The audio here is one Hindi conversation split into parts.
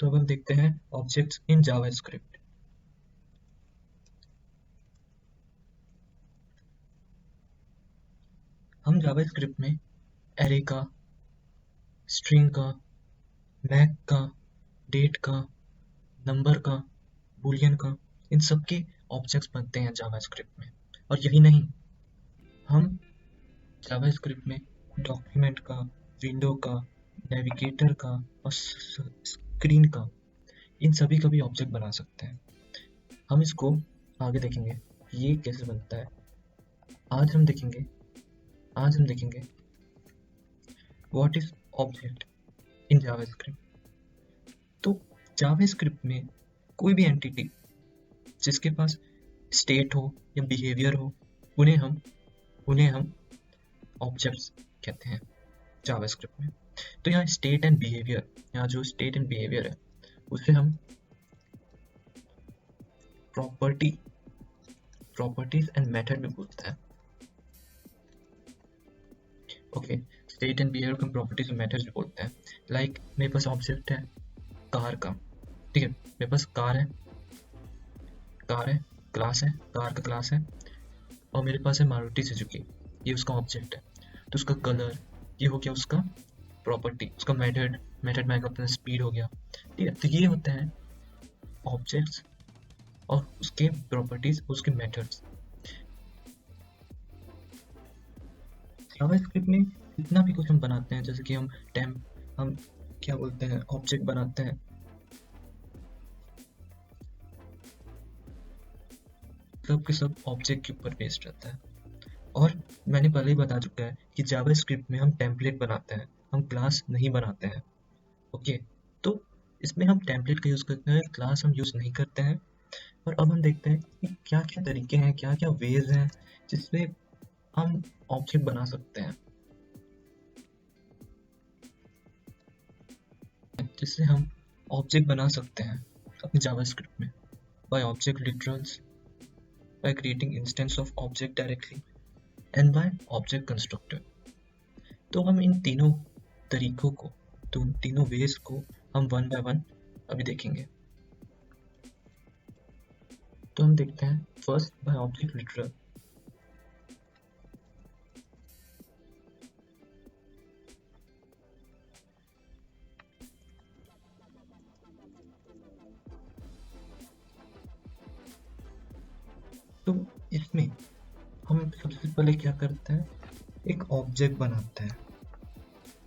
तो अब हम देखते हैं ऑब्जेक्ट्स इन जावास्क्रिप्ट। हम जावास्क्रिप्ट में एरे का, स्ट्रिंग का, मैक का, डेट का, नंबर का, बूलियन का, इन सब के ऑब्जेक्ट्स बनते हैं जावास्क्रिप्ट में। और यही नहीं, हम जावास्क्रिप्ट में डॉक्यूमेंट का, विंडो का, नेविगेटर का और स्क्रीन का, इन सभी का भी ऑब्जेक्ट बना सकते हैं। हम इसको आगे देखेंगे ये कैसे बनता है। आज हम देखेंगे what is object in JavaScript. तो जावास्क्रिप्ट में कोई भी एंटिटी जिसके पास स्टेट हो या बिहेवियर हो, उन्हें हम ऑब्जेक्ट्स कहते हैं जावास्क्रिप्ट में। तो यहाँ स्टेट एंड बिहेवियर, यहाँ जो स्टेट एंड बिहेवियर है उसे हम प्रॉपर्टीज एंड मेथड में बोलते हैं। ओके, स्टेट एंड बिहेवियर को प्रॉपर्टीज और मेथड्स में बोलते हैं। लाइक मेरे पास ऑब्जेक्ट है कार का, ठीक है, मेरे पास कार है, क्लास है, कार का क्लास है, और मेरे पास है मारुति सुजुकी, ये उसका ऑब्जेक्ट है। तो उसका कलर, ये हो गया उसका प्रॉपर्टी, उसका मेथड में अपना स्पीड हो गया, ठीक है। तो ये होते हैं ऑब्जेक्ट्स और उसके प्रॉपर्टीज, उसके मेथड्स। जावास्क्रिप्ट में इतना भी कुछ हम बनाते हैं, जैसे कि हम क्या बोलते हैं, ऑब्जेक्ट बनाते हैं। सब के सब ऑब्जेक्ट के ऊपर बेस्ड रहता है। और मैंने पहले ही बता चुका है कि जावास्क्रिप्ट में हम टेम्पलेट बनाते हैं, हम क्लास नहीं बनाते हैं। ओके, तो इसमें हम टेम्पलेट का यूज़ करते हैं, क्लास हम यूज़ नहीं करते हैं। और अब हम देखते हैं कि क्या क्या तरीके हैं, क्या क्या वेज हैं जिससे हम ऑब्जेक्ट बना सकते हैं, जिससे हम ऑब्जेक्ट बना सकते हैं अपने जावास्क्रिप्ट में। By object literals, by creating instance of object directly and by object constructor। तो हम इन तीनों तरीकों को, तो तीनों वेज को हम वन बाय वन अभी देखेंगे। तो हम देखते हैं फर्स्ट बाय ऑब्जेक्ट लिटरल। तो इसमें हम सबसे पहले क्या करते हैं, एक ऑब्जेक्ट बनाते हैं।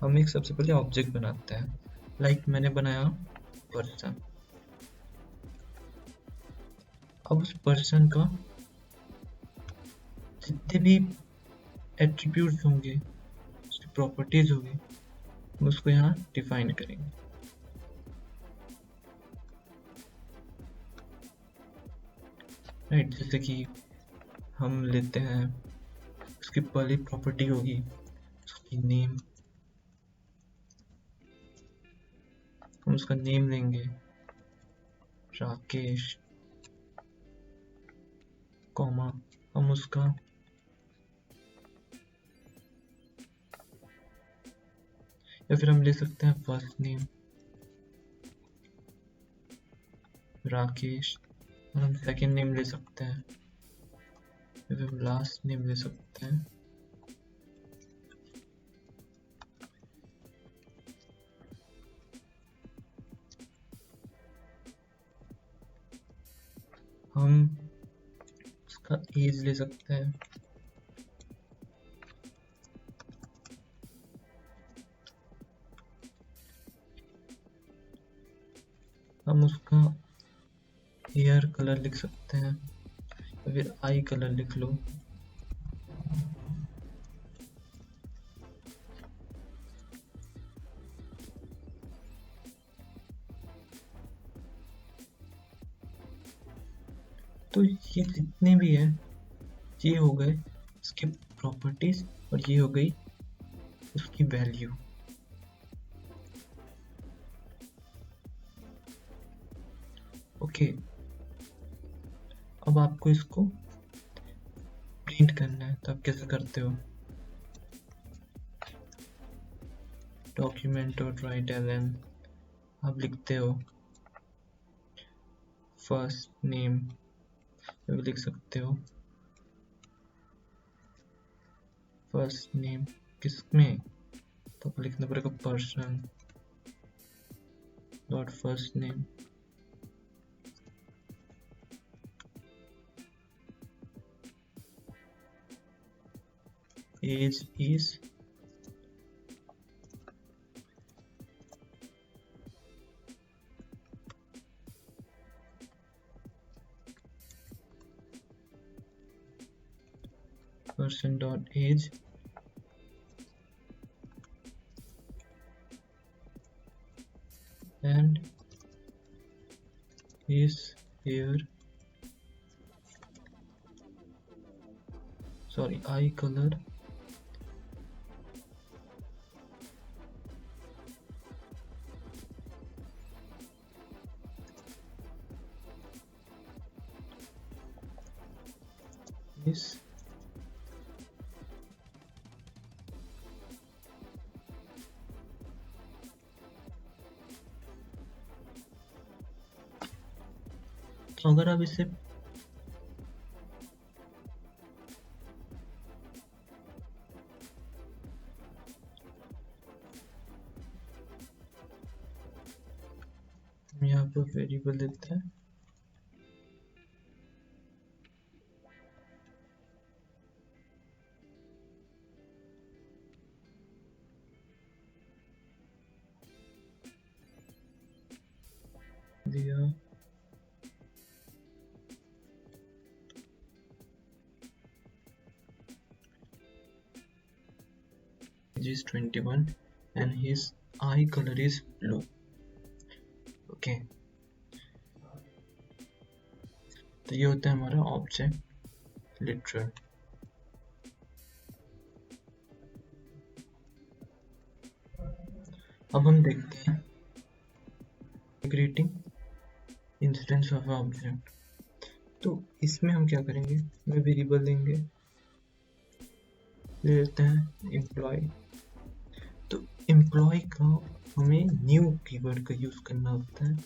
हम एक सबसे पहले ऑब्जेक्ट बनाते हैं। लाइक मैंने बनाया पर्सन। अब उस पर्सन का जितने भी एट्रीब्यूट्स होंगे, उसकी प्रॉपर्टीज होंगी, हम उसको यहाँ डिफाइन करेंगे। राइट, जैसे कि हम लेते हैं, उसकी पहली प्रॉपर्टी होगी उसकी नेम। हम उसका नेम लेंगे राकेश, कॉमा हम उसका या फिर हम ले सकते हैं फर्स्ट नेम राकेश, और हम सेकंड नेम ले सकते हैं, या फिर लास्ट नेम ले सकते हैं। हम उसका एज ले सकते हैं, हम उसका हेयर कलर लिख सकते हैं, या फिर आई कलर लिख लो। तो ये जितने भी है, ये हो गए इसके प्रॉपर्टीज, और ये हो गई उसकी वैल्यू। ओके, अब आपको इसको प्रिंट करना है, तो आप कैसे करते हो, डॉक्यूमेंट और राइट एलएन आप लिखते हो, फर्स्ट नेम भी लिख सकते हो। फर्स्ट नेम किसमें, तो लिखना पड़ेगा person dot first name. Age is person dot age and his hair, sorry, eye color is तो अगर आप इसे यहाँ पर वेरिएबल देते हैं, दिया age is 21 and his eye color is blue. Okay, तो ये होता है हमारा ऑब्जेक्ट लिटरल। अब हम देखते हैं ग्रीटिंग इंस्टेंस ऑफ ऑब्जेक्ट। तो इसमें हम क्या करेंगे, मैं वेरिएबल देंगे, ले लेते हैं एम्प्लॉय। तो एम्प्लॉय का हमें न्यू कीवर्ड का यूज करना होता है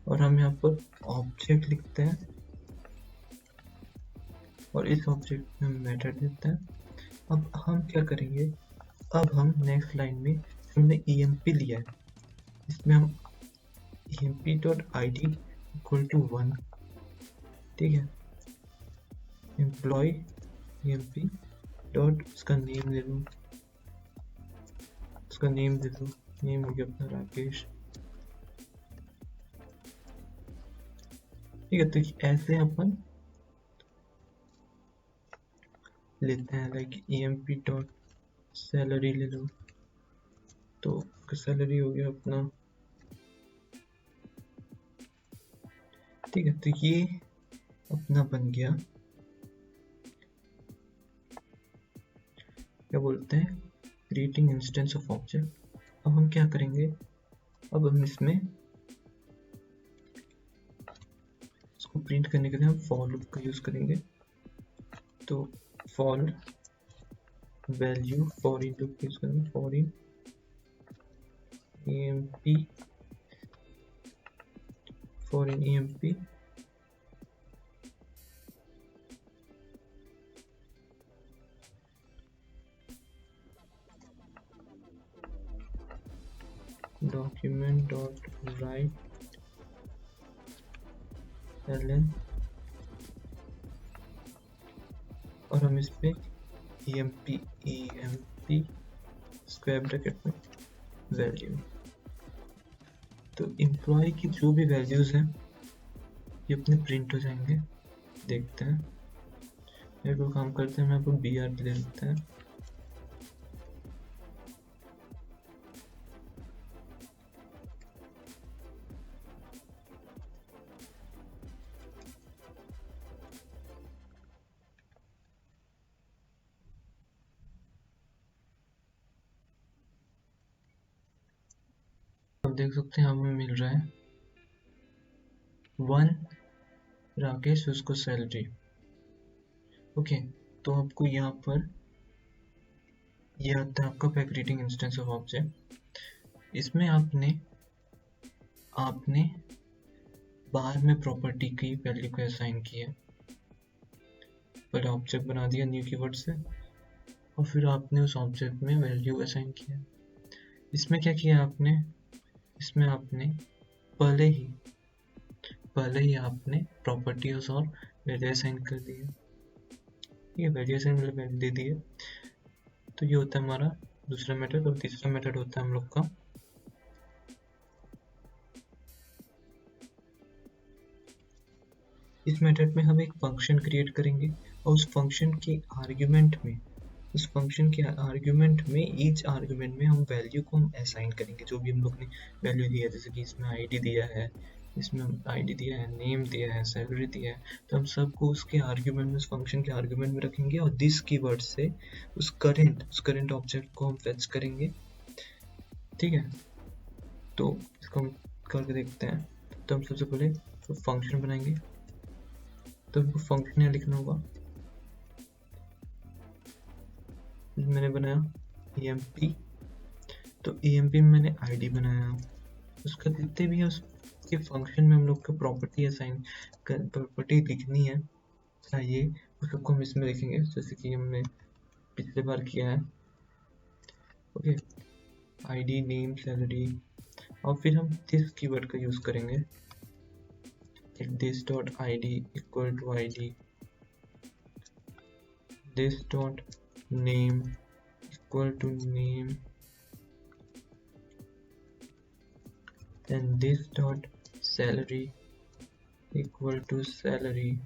और हम यहाँ पर ऑब्जेक्ट लिखते हैं और इस ऑब्जेक्ट में मेथड देते हैं। अब हम क्या करेंगे, अब हम नेक्स्ट लाइन में हमने emp लिया है, इसमें हम emp.id इक्वल टू 1, ठीक है। एम्प्लॉय emp डॉट उसका नेम दे दूँ, उसका नेम दे दूँ, नेम हो गया अपना राकेश, ठीक है। तो ऐसे अपन लेते हैं, लाइक emp डॉट सैलरी ले लो, तो सैलरी हो गया अपना, ठीक है। तो ये अपना बन गया, क्या बोलते हैं, क्रिएटिंग इंस्टेंस ऑफ ऑब्जेक्ट। अब हम क्या करेंगे, अब हम इसमें इसको प्रिंट करने के लिए हम फॉर लूप का यूज करेंगे। तो for value for in loop use करेंगे, for in emp, for in emp document dot write ln, और हम इस पे emp स्क्वायर ब्रैकेट में वैल्यू। तो एम्प्लॉय की जो भी वैल्यूज हैं ये अपने प्रिंट हो जाएंगे, देखते हैं। मेरे को काम करते हैं, मैं आपको br ले लेते हैं, देख सकते हैं हमें मिल रहा है 1 राकेश, उसको सैलरी। ओके, तो आपको यहाँ पर ये आता है आपका क्रिएटिंग इंस्टेंस ऑफ ऑब्जेक्ट। इसमें आपने बाहर में प्रॉपर्टी की वैल्यू को असाइन किया, पहले ऑब्जेक्ट बना दिया न्यू कीवर्ड से और फिर आपने उस ऑब्जेक्ट में वैल्यू असाइन किया। इसमें क्या किया आपने, इसमें आपने पहले ही आपने प्रॉपर्टीज और वैल्यू असाइन कर दिए, ये वैल्यू असाइन मतलब वैल्यू दे दिए। तो ये होता है हमारा दूसरा मेथड। और तीसरा मेथड होता है हम लोग का इस मेथड में हम एक फंक्शन क्रिएट करेंगे और उस फंक्शन के आर्ग्यूमेंट में ईच आर्ग्यूमेंट में हम वैल्यू को हम असाइन करेंगे, जो भी हम लोग ने वैल्यू दिया है। जैसे कि इसमें आईडी दिया है, नेम दिया है, सैलरी दिया है, तो हम सबको उसके आर्ग्यूमेंट में, उस फंक्शन के आर्ग्यूमेंट में रखेंगे और दिस कीवर्ड से उस करंट ऑब्जेक्ट को हम फेच करेंगे। ठीक है, तो इसको हम करके देखते हैं। तो हम सबसे पहले तो फंक्शन बनाएंगे, तो हमको फंक्शन यहाँ लिखना होगा। मैंने बनाया emp, तो emp में मैंने id बनाया, उसका जितने भी है उसके फंक्शन में हम लोग को प्रॉपर्टी लिखनी है चाहिए, उस सबको हम इसमें लिखेंगे जैसे कि हमने पिछले बार किया है। ओके, id, नेम, सैलरी, और फिर हम दिस कीवर्ड का यूज करेंगे, this.id equal to id, this.name equal to name, and this.salary equal to salary।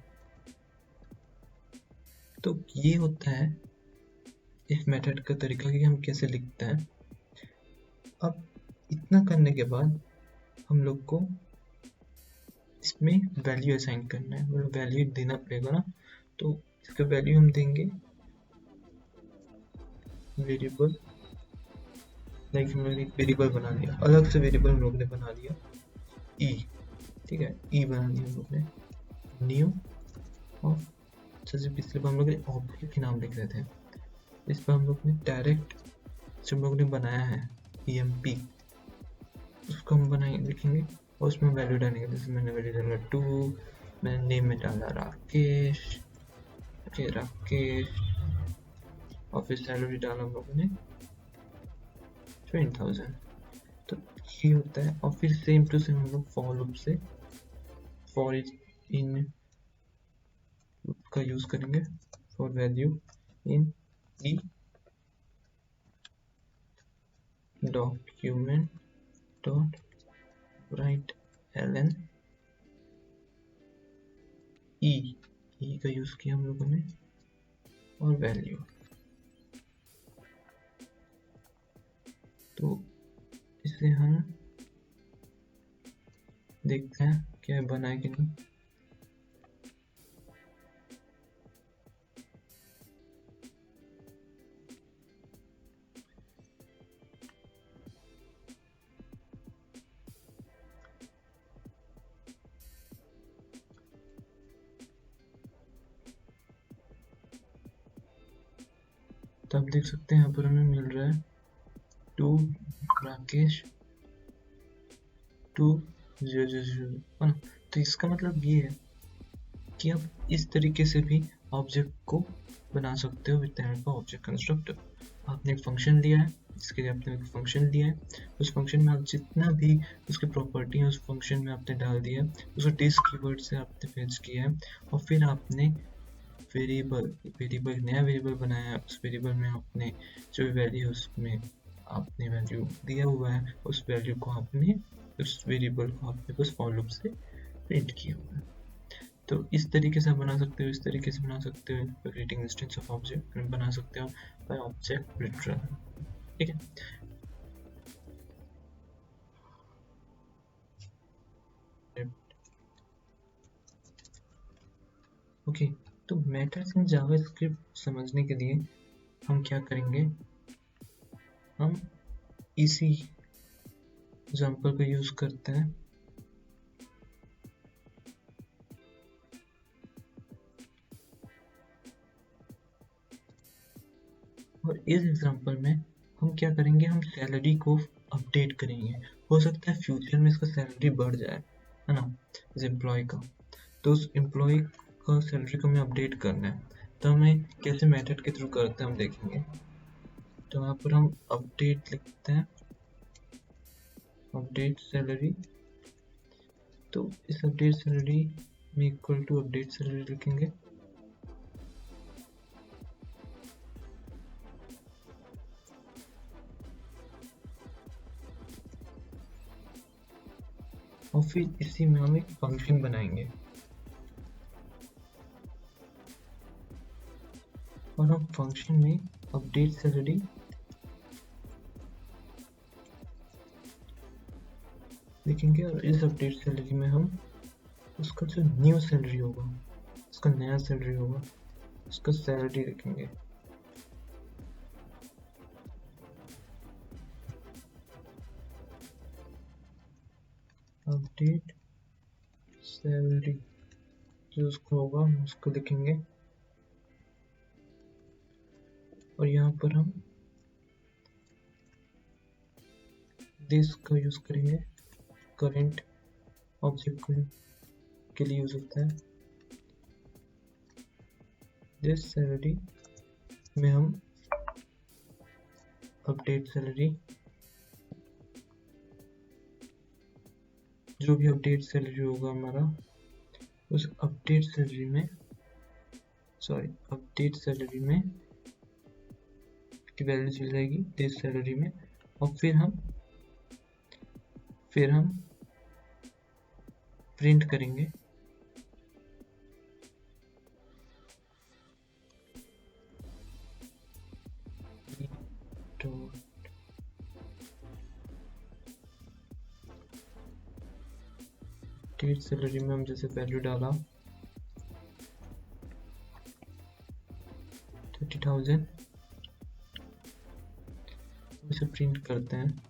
तो ये होता है इस मेथड का तरीका कि हम कैसे लिखते हैं। अब इतना करने के बाद हम लोग को इसमें वैल्यू असाइन करना है, मतलब वैल्यू देना पड़ेगा ना। तो इसका वैल्यू हम देंगे वेरिएबल, लाइक हम लोग एक वेरिएबल बना दिया, अलग से वेरिएबल हम लोग ने बना दिया ई। ठीक है, ई बना दिया हम लोग ने न्यू, और जैसे पिछले बार हम लोग ऑब्जेक्ट के नाम लिख रहे थे, इस पर हम लोग ने डायरेक्ट जो हम लोग ने बनाया है emp, उसको हम लिखेंगे और उसमें वैल्यू डालेंगे। जैसे मैंने वैल्यू डाला 2, मैंने नेम में डाला राकेश, ओके राकेश, और फिर सैलरी डाला हम लोगों ने 20,000। तो ये होता है। और फिर सेम टू सेम हम लोग फॉर लूप से फॉर इन का यूज करेंगे for value in E document dot right ln ई का यूज किया हम लोगों ने और वैल्यू। तो इसे हम देखते हैं क्या बना है कि नहीं। तो आप देख सकते हैं यहाँ पर हमें मिल रहा है 2 राकेश 2,0,0,0 है ना। तो इसका मतलब ये है कि आप इस तरीके से भी ऑब्जेक्ट को बना सकते हो with the help of object constructor. आपने एक फंक्शन लिया है, इसके लिए आपने एक फंक्शन लिया है, उस फंक्शन में आप जितना भी उसकी प्रॉपर्टी है उस फंक्शन में आपने डाल दिया, उसको दिस कीवर्ड से आपने फेच किया है, और फिर आपने नया वेरिएबल बनाया है। उस वेरिएबल में आपने जो भी वैल्यू है उसमें आपने वैल्यू दिया हुआ है, उस वैल्यू को आपने उस वेरिएबल को आपने बस फॉर लूप से प्रिंट किया हुआ है। तो इस तरीके से बना सकते हो, इस तरीके से बना सकते हो, क्रिएटिंग इंस्टेंस ऑफ ऑब्जेक्ट बना सकते हो बाय ऑब्जेक्ट लिटरल। ठीक है, ओके। तो मेथड्स इन जावास्क्रिप्ट समझने के लिए हम क्या करेंगे, हम इसी एग्जांपल को यूज करते हैं। और इस एग्जांपल में हम क्या करेंगे, हम सैलरी को अपडेट करेंगे। हो सकता है फ्यूचर में इसका सैलरी बढ़ जाए, है ना, इस एम्प्लॉय का। तो उस एम्प्लॉय का सैलरी को हमें अपडेट करना है, तो हमें कैसे मेथड के थ्रू करते हैं हम देखेंगे। तो यहाँ पर हम अपडेट लिखते हैं, अपडेट सैलरी। तो इस अपडेट सैलरी में इक्वल टू अपडेट सैलरी लिखेंगे, और फिर इसी में हम एक फंक्शन बनाएंगे और हम फंक्शन में अपडेट सैलरी लिखेंगे, और इस अपडेट सैलरी में हम उसका जो न्यू सैलरी होगा, उसका नया सैलरी होगा, उसका सैलरी लिखेंगे। अपडेट सैलरी जो उसका होगा हम उसको लिखेंगे, और यहाँ पर हम दिस का यूज करेंगे, करेंट ऑब्जेक्ट के लिए यूज होता है। दिस सैलरी में हम अपडेट सैलरी, जो भी अपडेट सैलरी होगा हमारा, उस अपडेट सैलरी में अपडेट सैलरी में की वैल्यू चल जाएगी दिस सैलरी में, और फिर हम प्रिंट करेंगे अपडेट सैलरी में हम जैसे वैल्यू डाला 30,000, इसे प्रिंट करते हैं।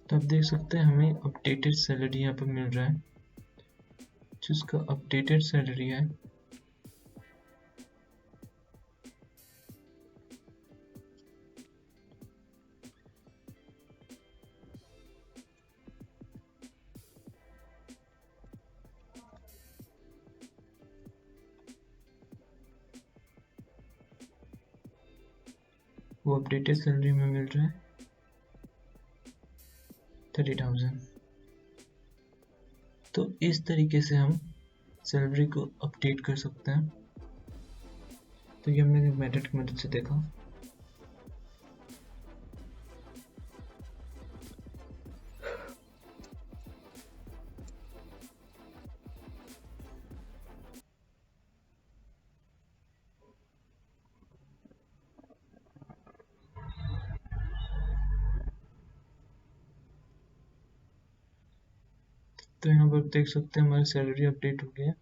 तो आप देख सकते हैं हमें अपडेटेड सैलरी यहाँ पर मिल रहा है, जिसका अपडेटेड सैलरी है वो अपडेटेड सैलरी में मिल रहा है 30,000। तो इस तरीके से हम सैलरी को अपडेट कर सकते हैं। तो ये हमने मेथड की मदद से देखा। तो यहाँ पर देख सकते हैं हमारी सैलरी अपडेट हो गया है।